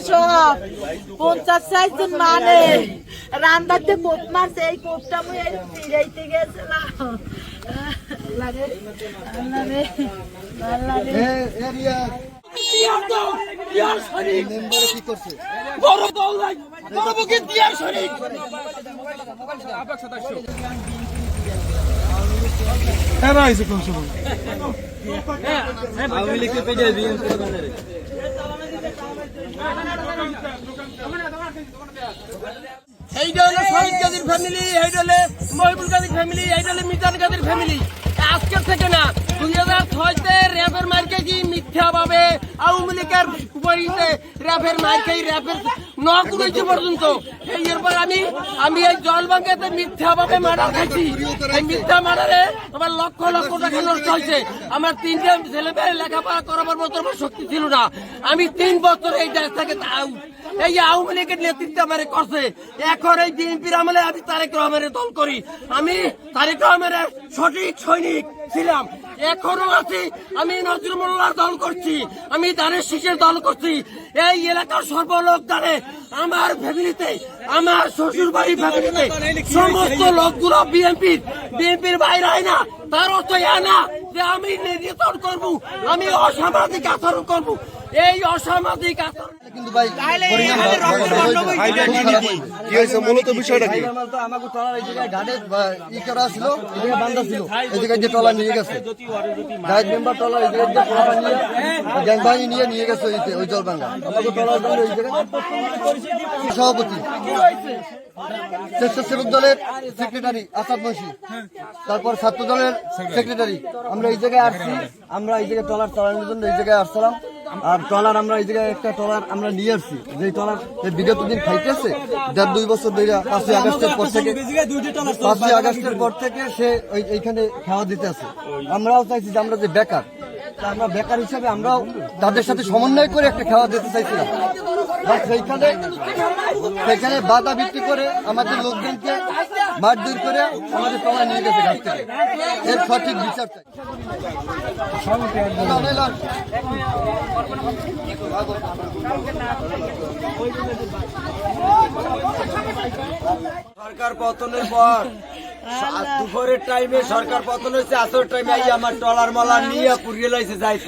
সব 50-60 জন মানে রান্দাতে কোপ মারছে। এই কোপটা মুই ফিরাইতে গেছিলাম। এইটা হলো শহীদ গাজীর ফ্যামিলি, এইটা হলো মহিবুল গাজীর ফ্যামিলি, এইটা হলো মিজান গাজীর ফ্যামিলি। আজকের থেকে না 2006-তে র্যাবের মার্কেজি মিথ্যাভাবে আওয়ামী লীগের উপরিতে র্যাবের মার্কেই র্যাবের নকুড়াইতে পর্যন্ত এরপর আমি এই জলবাঙ্গাতে মিথ্যাভাবে মার্ডার খাইছি। এই মিথ্যা মার্ডারে আমার লক্ষ লক্ষ টাকা নষ্ট হয়েছে। আমার 3টা ছেলে মেয়ে লেখাপড়া করাবার মতো আমার শক্তি ছিল না। আমি 3 বছর এই দেশ থেকে এই আওয়ামী লীগের নেতৃত্ব আমার করছে। এখন এই বিএনপির আমলে আমি তারেক রহমানের দল করি। আমি তারেক রহমানের সঠিক সৈনিক ছিলাম, এখনো আছি। আমি নজরুল মোল্লার দল করছি, আমি ধানের শীষের দল করছি। এই এলাকার সর্বলোক জানে আমার ফ্যামিলিতে, আমার শ্বশুর বাড়ির ফ্যামিলিতে সমস্ত লোকগুলো বিএনপির বাইরে হয় না। তার অর্থ না যে আমি নির্যাতন করবো, আমি অসামাজিক আচরণ করবো। এই অসামাজিক আচরণ কিন্তু ভাই কি হয়েছে মূলত বিষয়টা কি? আমাকে ট্রলার এই জায়গায় ঘাটে ই করা ছিল, এই জায়গায় বান্ধা ছিল, এই জায়গায় যে ট্রলার নিয়ে গেছে গাইড মেম্বার ট্রলার এই জায়গায় যে ট্রলার নিয়ে গ্যাং বাহিনী নিয়ে গেছে ওই জলবাঙ্গা। আমাকে ট্রলার জন্য এই জায়গায় সভাপতি, স্বেচ্ছাসেবক দলের সেক্রেটারি আসাদ মসি, তারপর ছাত্র দলের সেক্রেটারি, আমরা এই জায়গায় আসছি। আমরা এই জায়গায় ট্রলার চালানোর জন্য এই জায়গায় আসছিলাম। আর ট্রলার আমরা এই জায়গায় একটা ট্রলার আমরা নিয়ে আসছি, যে ট্রলার বিগত দিন খাইতেছে 1.5-2 বছর ধরে 5ই আগস্টের পর থেকে সে এইখানে খাওয়া দিতে আছে। আমরাও চাইছি যে আমরা যে বেকার, আমরা বেকার হিসাবে আমরাও তাদের সাথে সমন্বয় করে একটা খাওয়া দিতে চাইছিলাম। সেখানে বাধা বিক্রি করে আমাদের লোকজনকে মারধর করে আমাদের ট্রলার নিয়ে গেছে ঘাট থেকে। এর সঠিক বিচার চাই। সরকার পতনের পর দুপুরের টাইমে সরকার পতন হয়েছে, আসর টাইমে আমার ট্রলার মলার নিয়ে পুড়িয়ে লাইছে জাহিদ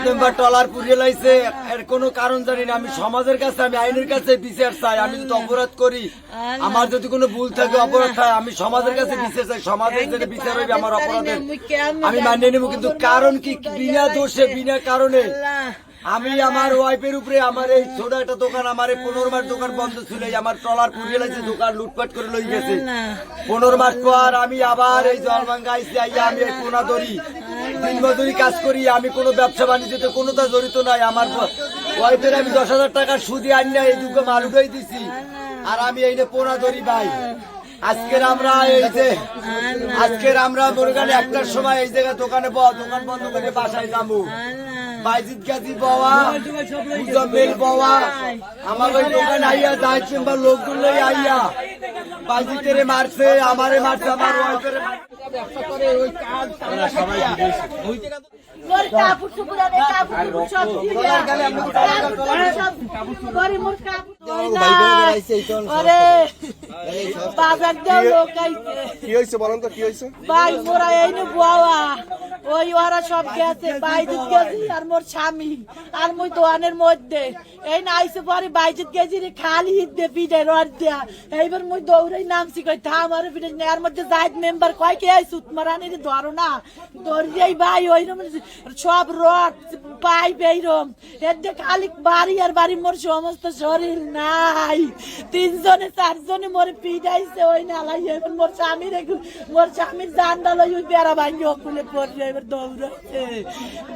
মেম্বার ট্রলার পুড়িয়ে লাইছে। এর কোনো কারণ জানি না। আমি সমাজের কাছে, আমি আইনের কাছে বিচার চাই। আমি যদি অপরাধ করি, আমার যদি কোনো ভুল থাকে, অপরাধ হয়, আমি সমাজের কাছে বিচার চাই। সমাজের যদি বিচার হইবে আমার অপরাধের, আমি মানিয়ে নেব। কিন্তু কারণ কি? বিনা দোষে, বিনা কারণে আমি আমার ওয়াইফের উপরে, আমার এই ছোট একটা দোকান, আমার 15 মাস দোকান বন্ধ ছিল, আমার ট্রলার পুড়িয়ে লাগছে, দোকান লুটপাট করে লই গেছে। 15 মাস পর আমি আবার এই জলবাঙ্গা আইসি, আমি এই কোনা ধরি, দিন মজুরি কাজ করি। আমি কোনো ব্যবসা বাণিজ্যতে কোনোটা জড়িত নাই। আমার ওয়াইফের আমি 10,000 টাকা সুদে আনি এই দুটো মাল উঠাই দিছি, আর আমি এই পোনা ধরি ভাই। আজকের আমরা মুরগানে 1টার সময় এই জায়গায় দোকান বন্ধ করে বাসায় যাবো। বাইজিদ গাজী বাবা, মুজাম্মেল বাবা আমার ওই দোকানে আইয়া জাহিদ মেম্বার লোকগুলো আইয়া বাইজিদের মারছে, আমারে মারছে, আমার ওয়াইফের ব্যবসা করে ওই কাজ সবাই মোর কাপড় চোপড় আনে, কাপড় সব দিয়ে মোর কাপড় আরে বাজার দেও লোক আইছে। কি হয়েছে বলেন তো, কি হয়েছে? ভাই মোরা এইনে বাবা ওই ওরা সব গেছে, বাইজিৎ গেছি আর মোর স্বামী আর মুই দোকানের মধ্যে এই না আইসে পরে বাইজিৎ গেছি রে খালি দে পিঠে রড দেয়া। এইবার মুই দৌড়াই নামছি, কই থাম আর পিঠে নেয়ার মধ্যে জাহিদ মেম্বার কয় কে আইস উৎমারানি রে ধরো না, দৌড়িয়াই ভাই ওইরকম সব রড পাইপ এইরকম এর দিয়ে খালি বাড়ি আর বাড়ি মোর সমস্ত শরীর নাই। 3-4 মোরে পিটাইছে ওই নালাই। এবার মোর স্বামীর জানডা লই ওই বেড়া ভাঙ্গি খুলে পড়ছে এবার দৌড়াচ্ছে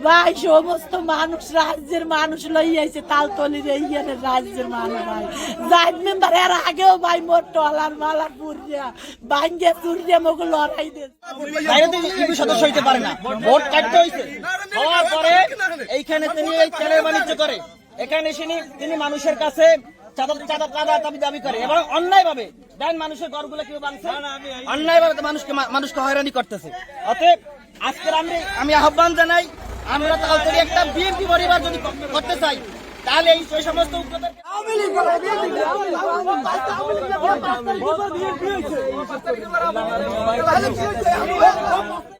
ভাই সমস্ত মানুষ রাজ্যের মানুষ লই আইছে তালতলির এই রাজ্যের মানুষ ভাই জাহিদ মেম্বার এর আগেও ভাই মোর টলার মালার পুরিয়া ভাঙ্গে চুরিয়া মগ লড়াই দে বাইরে থেকে ইউপি সদস্য হইতে পারে না, ভোট কাটতে হইছে। হওয়ার পরে এইখানে তিনি এই তেলের বাণিজ্য করে, এখানে তিনি মানুষের কাছে চাঁদা দাবি করে এবং অন্যায়ভাবে দেন মানুষের ঘরগুলো কেউ ভাঙছে, অন্যায়ভাবে মানুষকে হয়রানি করতেছে। অতএব আজকের আমি আহ্বান জানাই, আমরা তাড়াতাড়ি একটা বিএনপি পরিবার যদি করতে চাই তাহলে এই সমস্ত উগ্রদের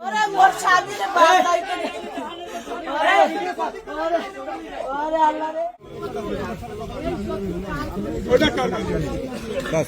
ওরে মোর স্বামীরে বাঁচাই করে ওরে আল্লাহ রে বাস